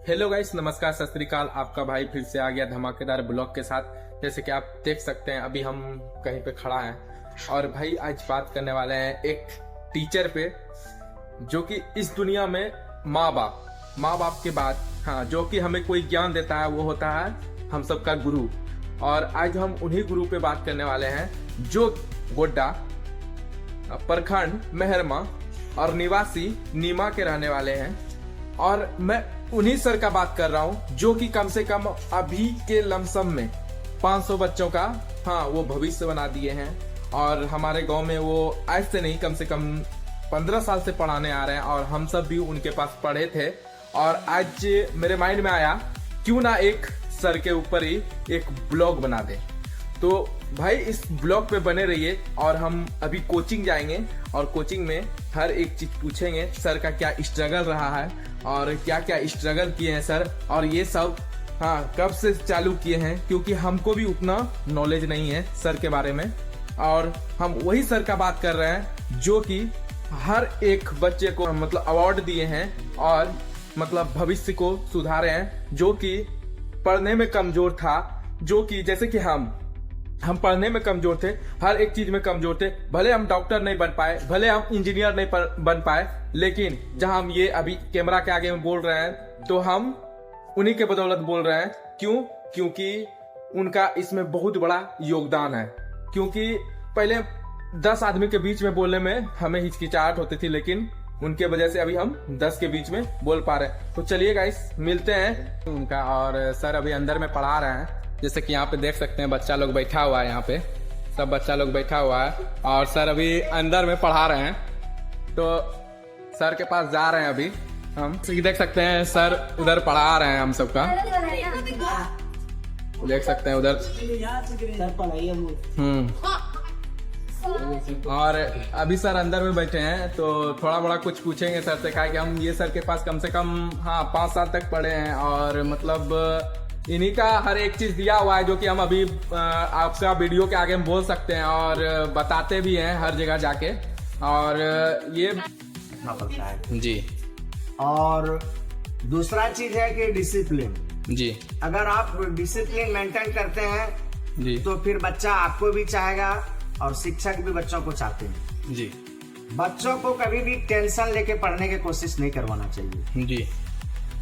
Hello guys, नमस्कार, सत श्री अकाल। आपका भाई फिर से आ गया धमाकेदार ब्लॉग के साथ। जैसे कि आप देख सकते हैं अभी हम कहीं पे खड़ा हैं और भाई आज बात करने वाले हैं एक टीचर पे, जो कि इस दुनिया में माँ बाप के बाद जो कि हमें कोई ज्ञान देता है वो होता है हम सबका गुरु। और आज हम उन्हीं गुरु पे बात करने वाले हैं जो गोड्डा प्रखंड मेहरमा और निवासी नीमा के रहने वाले हैं। और मैं उन्हीं सर का बात कर रहा हूं जो कि कम से कम अभी के लमसम में 500 बच्चों का वो भविष्य बना दिए हैं। और हमारे गांव में वो आज से नहीं, कम से कम 15 साल से पढ़ाने आ रहे हैं और हम सब भी उनके पास पढ़े थे। और आज मेरे माइंड में आया क्यों ना एक सर के ऊपर ही एक ब्लॉग बना दे। तो भाई इस ब्लॉग पे बने रहिए और हम अभी कोचिंग जाएंगे और कोचिंग में हर एक चीज पूछेंगे सर का क्या स्ट्रगल रहा है और क्या क्या स्ट्रगल किए हैं सर, और ये सब कब से चालू किए हैं, क्योंकि हमको भी उतना नॉलेज नहीं है सर के बारे में। और हम वही सर का बात कर रहे हैं जो कि हर एक बच्चे को मतलब अवार्ड दिए हैं और मतलब भविष्य को सुधारे हैं, जो कि पढ़ने में कमजोर था। जो कि जैसे कि हम पढ़ने में कमजोर थे, हर एक चीज में कमजोर थे। भले हम डॉक्टर नहीं बन पाए, भले हम इंजीनियर नहीं बन पाए, लेकिन जहां हम ये अभी कैमरा के आगे में बोल रहे हैं तो हम उन्हीं के बदौलत बोल रहे हैं। क्योंकि उनका इसमें बहुत बड़ा योगदान है। क्योंकि पहले 10 आदमी के बीच में बोलने में हमें हिचकिचाहट होती थी, लेकिन उनके वजह से अभी हम 10 के बीच में बोल पा रहे हैं। तो चलिए गाइस मिलते हैं उनका। और सर अभी अंदर में पढ़ा रहे हैं, जैसे कि यहाँ पे देख सकते हैं बच्चा लोग बैठा हुआ है, यहाँ पे सब बच्चा लोग बैठा हुआ है और सर अभी अंदर में पढ़ा रहे हैं। तो सर के पास जा रहे हैं अभी हम। देख सकते हैं सर उधर पढ़ा रहे हैं हम सबका, देख सकते हैं उधर। और अभी सर अंदर में बैठे हैं तो थोड़ा बड़ा कुछ पूछेंगे सर से। कहा कि हम ये सर के पास कम से कम 5 साल तक पढ़े हैं और मतलब इन्हीं का हर एक चीज दिया हुआ है, जो कि हम अभी आपसे वीडियो के आगे में बोल सकते हैं और बताते भी हैं हर जगह जाके। और ये जी। और दूसरा चीज है कि डिसिप्लिन जी। अगर आप डिसिप्लिन मेंटेन करते हैं जी तो फिर बच्चा आपको भी चाहेगा और शिक्षक भी बच्चों को चाहते हैं जी। बच्चों को कभी भी टेंशन लेके पढ़ने की कोशिश नहीं करवाना चाहिए जी।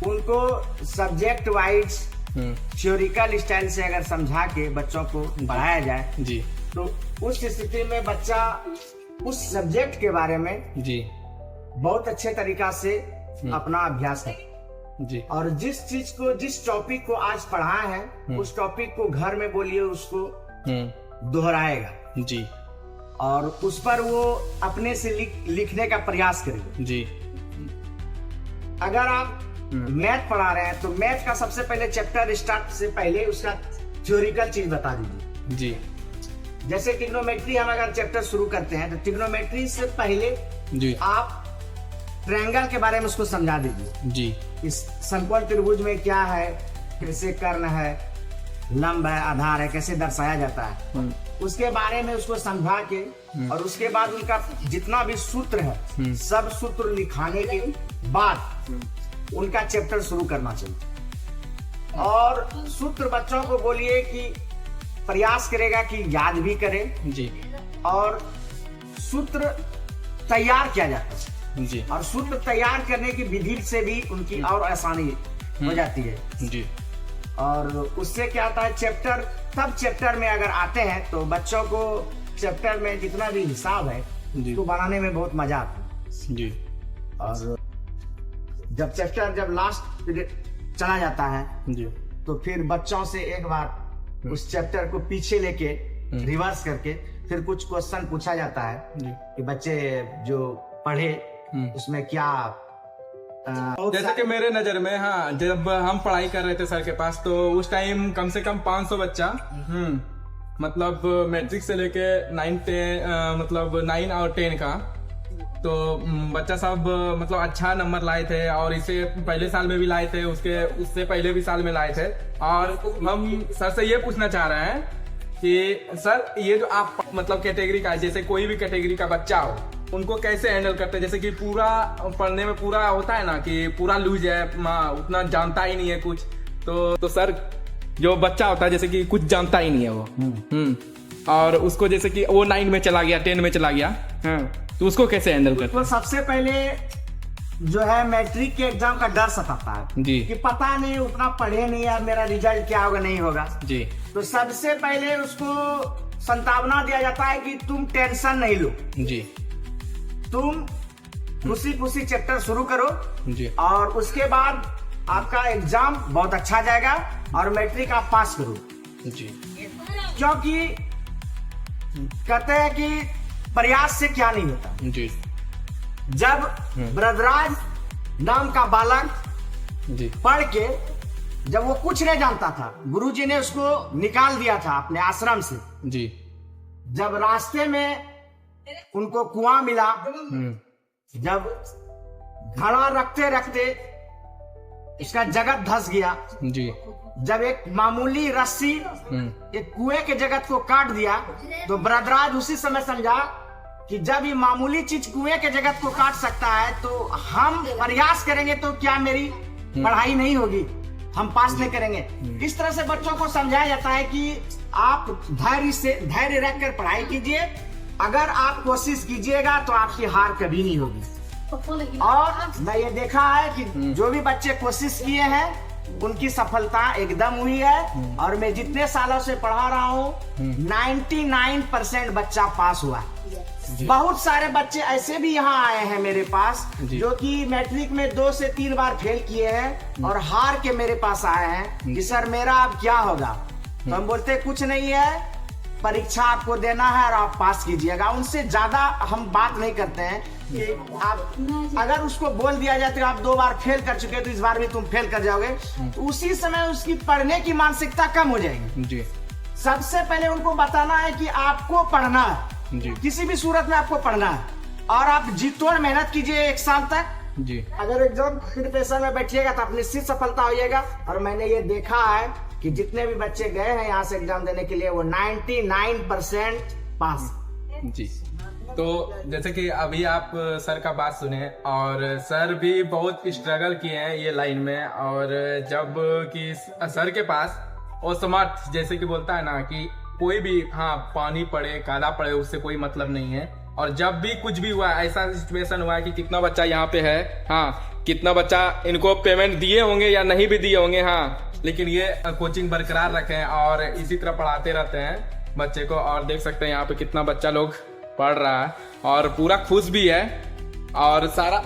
उनको सब्जेक्ट वाइज थ्योरिकल स्टाइल से अगर समझा के बच्चों को पढ़ाया जाए जी तो उस स्थिति में बच्चा उस सब्जेक्ट के बारे में जी बहुत अच्छे तरीका से अपना अभ्यास है जी। और जिस टॉपिक को आज पढ़ाया है उस टॉपिक को घर में बोलिए, उसको दोहराएगा जी। और उस पर वो अपने से लिखने का प्रयास करेगा जी। अगर आप मैथ पढ़ा रहे हैं तो मैथ का सबसे पहले चैप्टर स्टार्ट से पहले उसका थ्योरिकल चीज बता दीजिए जी। जैसे ट्रिग्नोमेट्री हम अगर चैप्टर शुरू करते हैं तो ट्रिग्नोमेट्री से पहले जी आप ट्रायंगल के बारे में उसको समझा दीजिए जी। इस समकोण त्रिभुज में क्या है, कैसे कर्ण है, लंब है, आधार है, कैसे दर्शाया जाता है, उसके बारे में उसको समझा के और उसके बाद उनका जितना भी सूत्र है सब सूत्र लिखाने के बाद उनका चैप्टर शुरू करना चाहिए। और सूत्र बच्चों को बोलिए कि प्रयास करेगा कि याद भी करे जी। और सूत्र तैयार किया जाता है जी। और सूत्र तैयार करने की विधि से भी उनकी और आसानी हो जाती है जी। और उससे क्या आता है चैप्टर में अगर आते हैं तो बच्चों को चैप्टर में जितना भी हिसाब है उसको बनाने में बहुत मजा आता है जी। और जब चैप्टर लास्ट चला जाता है जी तो फिर बच्चों से एक बार उस चैप्टर को पीछे लेके रिवर्स करके फिर कुछ क्वेश्चन पूछा जाता है कि बच्चे जो पढ़े उसमें क्या जैसे कि मेरे नजर में जब हम पढ़ाई कर रहे थे सर के पास तो उस टाइम कम से कम 500 बच्चा मतलब मैट्रिक से लेके 9 और 10 का तो बच्चा सब मतलब अच्छा नंबर लाए थे और इसे पहले साल में भी लाए थे, उससे पहले भी साल में लाए थे। और हम सर से ये पूछना चाह रहे हैं कि सर ये जो आप मतलब कैटेगरी का, जैसे कोई भी कैटेगरी का बच्चा हो उनको कैसे हैंडल करते हैं? जैसे कि पूरा पढ़ने में पूरा होता है ना कि पूरा लूज है, उतना जानता ही नहीं है कुछ, तो सर जो बच्चा होता है जैसे कि कुछ जानता ही नहीं है वो, और उसको जैसे कि वो 9 में चला गया, 10 में चला गया, तो उसको कैसे हैंडल करते तो सबसे पहले जो है मैट्रिक के एग्जाम का डर सताता है जी, कि पता नहीं उतना पढ़े नहीं, यार मेरा रिजल्ट क्या होगा नहीं होगा जी। तो सबसे पहले उसको संतावना दिया जाता है कि तुम टेंशन नहीं लो जी, तुम खुशी चैप्टर शुरू करो जी, और उसके बाद आपका एग्जाम बहुत अच्छा जाएगा और मैट्रिक आप पास करो जी, क्योंकि कहते हैं कि प्रयास से क्या नहीं होता। जी, जब ब्रजराज नाम का बालक जी, पढ़ के जब वो कुछ नहीं जानता था, गुरुजी ने उसको निकाल दिया था अपने आश्रम से। जी, जब रास्ते में उनको कुआं मिला, जब घड़ा रखते रखते इसका जगत धस गया, जी, जब एक मामूली रस्सी एक कुएं के जगत को काट दिया, तो ब्रजराज उसी समय समझा कि जब ये मामूली चीज कुएं के जगत को काट सकता है तो हम प्रयास करेंगे तो क्या मेरी पढ़ाई नहीं होगी, हम पास नहीं करेंगे। इस तरह से बच्चों को समझाया जाता है कि आप धैर्य रखकर पढ़ाई कीजिए, अगर आप कोशिश कीजिएगा तो आपकी हार कभी नहीं होगी। और मैं ये देखा है कि जो भी बच्चे कोशिश किए हैं उनकी सफलता एकदम हुई है, और मैं जितने सालों से पढ़ा रहा हूँ 99% बच्चा पास हुआ है। बहुत सारे बच्चे ऐसे भी यहाँ आए हैं मेरे पास जो कि मैट्रिक में 2 से 3 बार फेल किए हैं और हार के मेरे पास आए हैं कि सर मेरा अब क्या होगा। तो हम बोलते कुछ नहीं है, परीक्षा आपको देना है और आप पास कीजिएगा। उनसे ज्यादा हम बात नहीं करते हैं कि आप अगर उसको बोल दिया जाए तो आप 2 बार फेल कर चुके तो इस बार भी तुम फेल कर जाओगे, तो उसी समय उसकी पढ़ने की मानसिकता कम हो जाएगी जी। सबसे पहले उनको बताना है कि आपको पढ़ना है जी, किसी भी सूरत में आपको पढ़ना है और आप जी तोड़ मेहनत कीजिए 1 साल तक जी। अगर एग्जाम प्रिपरेशन में बैठिएगा तो आप निश्चित सफलता होइएगा। और मैंने ये देखा है कि जितने भी बच्चे गए हैं यहाँ से एग्जाम देने के लिए वो 99% पास जी। तो जैसे कि अभी आप सर का बात सुने, और सर भी बहुत स्ट्रगल किए हैं ये लाइन में, और जब कि सर के पास वो समर्थ जैसे कि बोलता है ना कि कोई भी पानी पड़े काला पड़े उससे कोई मतलब नहीं है। और जब भी कुछ भी हुआ, ऐसा सिचुएशन हुआ है कि कितना बच्चा यहाँ पे है, कितना बच्चा इनको पेमेंट दिए होंगे या नहीं भी दिए होंगे, लेकिन ये कोचिंग बरकरार रखें और इसी तरह पढ़ाते रहते हैं बच्चे को। और देख सकते हैं यहाँ पे कितना बच्चा लोग पढ़ रहा है और पूरा खुश भी है। और सारा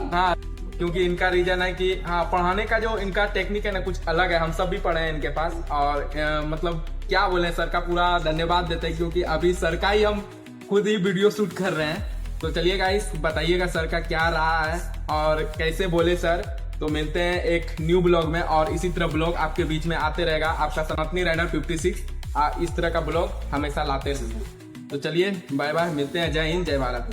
क्योंकि इनका रीजन है कि पढ़ाने का जो इनका टेक्निक है ना कुछ अलग है। हम सब भी पढ़े हैं इनके पास, और मतलब क्या बोले, सर का पूरा धन्यवाद देते हैं क्योंकि अभी सर का ही हम खुद ही वीडियो शूट कर रहे हैं। तो चलिए गाइस, बताइएगा सर का क्या रहा है और कैसे बोले सर। तो मिलते हैं एक न्यू ब्लॉग में, और इसी तरह ब्लॉग आपके बीच में आते रहेगा। आपका सनातनी राइडर 56 इस तरह का ब्लॉग हमेशा लाते रहेंगे। तो चलिए बाय बाय, मिलते हैं। जय हिंद, जय भारत।